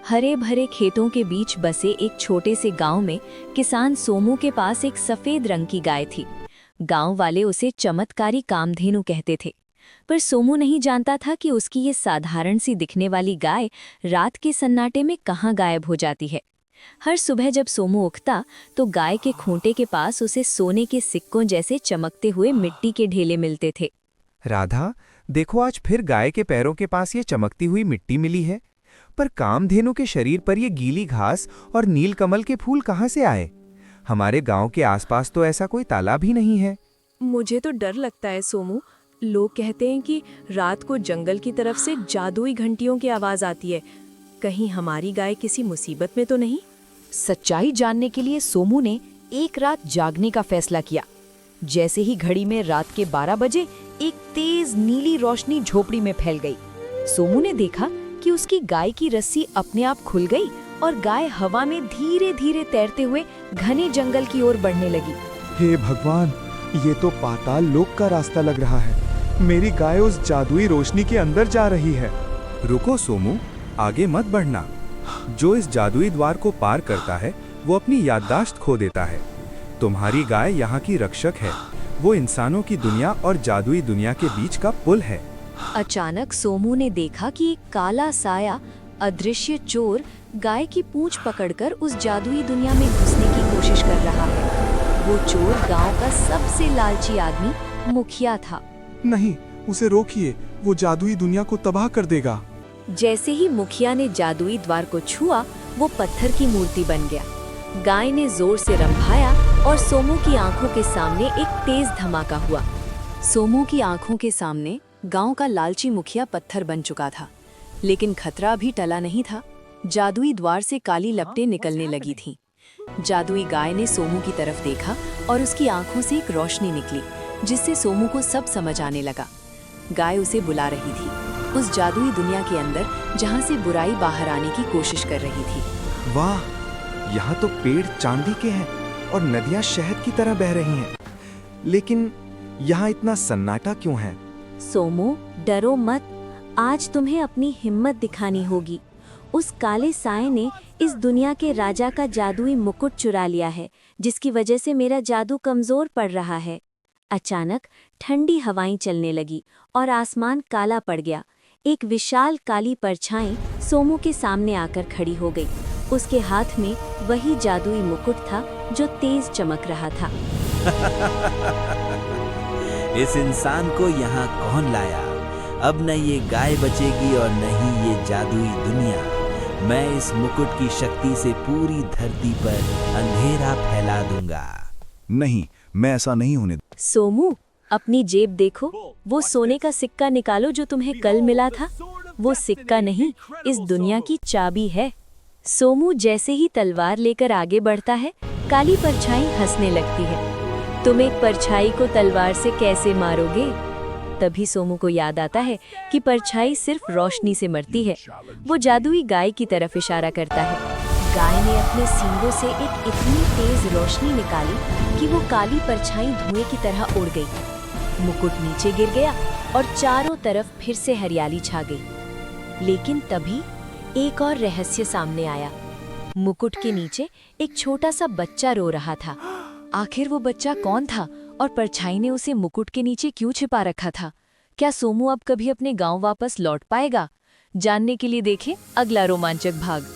हरे भरे खेतों के बीच बसे एक छोटे से गांव में किसान सोमू के पास एक सफेद रंग की गाय थी। गांव वाले उसे चमत्कारी कामधेनु कहते थे, पर सोमू नहीं जानता था कि उसकी ये साधारण सी दिखने वाली गाय रात के सन्नाटे में कहाँ गायब हो जाती है। हर सुबह जब सोमू उठता तो गाय के खूंटे के पास उसे सोने के सिक्कों जैसे चमकते हुए मिट्टी के ढेले मिलते थे। राधा, देखो आज फिर गाय के पैरों के पास ये चमकती हुई मिट्टी मिली है, पर कामधेनु के शरीर पर ये गीली घास और नीलकमल के फूल कहाँ से आए? हमारे गांव के आसपास तो ऐसा कोई तालाब ही नहीं है। मुझे तो डर लगता है सोमू। लोग कहते हैं कि रात को जंगल की तरफ से जादुई घंटियों की आवाज आती है। कहीं हमारी गाय किसी मुसीबत में तो नहीं? सच्चाई जानने के लिए सोमू ने एक रात जागने का फैसला किया। जैसे ही घड़ी में रात के 12 बजे एक तेज नीली रोशनी झोपड़ी में फैल गई। सोमू ने देखा कि उसकी गाय की रस्सी अपने आप खुल गई और गाय हवा में धीरे धीरे तैरते हुए घने जंगल की ओर बढ़ने लगी। हे भगवान, ये तो पाताल लोक का रास्ता लग रहा है। मेरी गाय उस जादुई रोशनी के अंदर जा रही है। रुको सोमू, आगे मत बढ़ना। जो इस जादुई द्वार को पार करता है वो अपनी याददाश्त खो देता है। तुम्हारी गाय यहाँ की रक्षक है। वो इंसानों की दुनिया और जादुई दुनिया के बीच का पुल है। अचानक सोमू ने देखा कि एक काला साया अदृश्य चोर गाय की पूंछ पकड़कर उस जादुई दुनिया में घुसने की कोशिश कर रहा है। वो चोर गांव का सबसे लालची आदमी मुखिया था। नहीं, उसे रोकिए, वो जादुई दुनिया को तबाह कर देगा। जैसे ही मुखिया ने जादुई द्वार को छुआ, वो पत्थर की मूर्ति बन गया। गाय ने जोर से रंभाया और सोमू की आंखों के सामने एक तेज धमाका हुआ। सोमू की आंखों के सामने गांव का लालची मुखिया पत्थर बन चुका था, लेकिन खतरा भी टला नहीं था। जादुई द्वार से काली लपटें निकलने लगी थीं। जादुई गाय ने सोमू की तरफ देखा और उसकी आंखों से एक रोशनी निकली, जिससे सोमू को सब समझ आने लगा। गाय उसे बुला रही थी, उस जादुई दुनिया के अंदर जहां से बुराई बाहर आने की कोशिश कर रही थी। वाह, यहाँ तो पेड़ चांदी के हैं और नदियाँ शहद की तरह बह रही हैं। लेकिन यहाँ इतना सन्नाटा क्यों है? सोमू, डरो मत। आज तुम्हें अपनी हिम्मत दिखानी होगी। उस काले साए ने इस दुनिया के राजा का जादुई मुकुट चुरा लिया है, जिसकी वजह से मेरा जादू कमजोर पड़ रहा है। अचानक ठंडी हवाएं चलने लगी और आसमान काला पड़ गया। एक विशाल काली परछाई सोमू के सामने आकर खड़ी हो गई। उसके हाथ में वही जादुई मुकुट था जो तेज चमक रहा था। इस इंसान को यहाँ कौन लाया? अब न ये गाय बचेगी और न ही ये जादुई दुनिया। मैं इस मुकुट की शक्ति से पूरी धरती पर अंधेरा फैला दूंगा। नहीं, मैं ऐसा नहीं होने। सोमू, अपनी जेब देखो। वो सोने का सिक्का निकालो जो तुम्हें कल मिला था। वो सिक्का नहीं, इस दुनिया की चाबी है। सोमू जैसे ही तलवार लेकर आगे बढ़ता है, काली परछाई हंसने लगती है। तुम एक परछाई को तलवार से कैसे मारोगे? तभी सोमू को याद आता है कि परछाई सिर्फ रोशनी से मरती है। वो जादुई गाय की तरफ इशारा करता है। गाय ने अपने सींगों से एक इतनी तेज रोशनी निकाली कि वो काली परछाई धुएं की तरह उड़ गई। मुकुट नीचे गिर गया और चारों तरफ फिर से हरियाली छा गई। लेकिन तभी एक और रहस्य सामने आया। मुकुट के नीचे एक छोटा सा बच्चा रो रहा था। आखिर वो बच्चा कौन था और परछाई ने उसे मुकुट के नीचे क्यों छिपा रखा था? क्या सोमू अब कभी अपने गांव वापस लौट पाएगा? जानने के लिए देखें अगला रोमांचक भाग।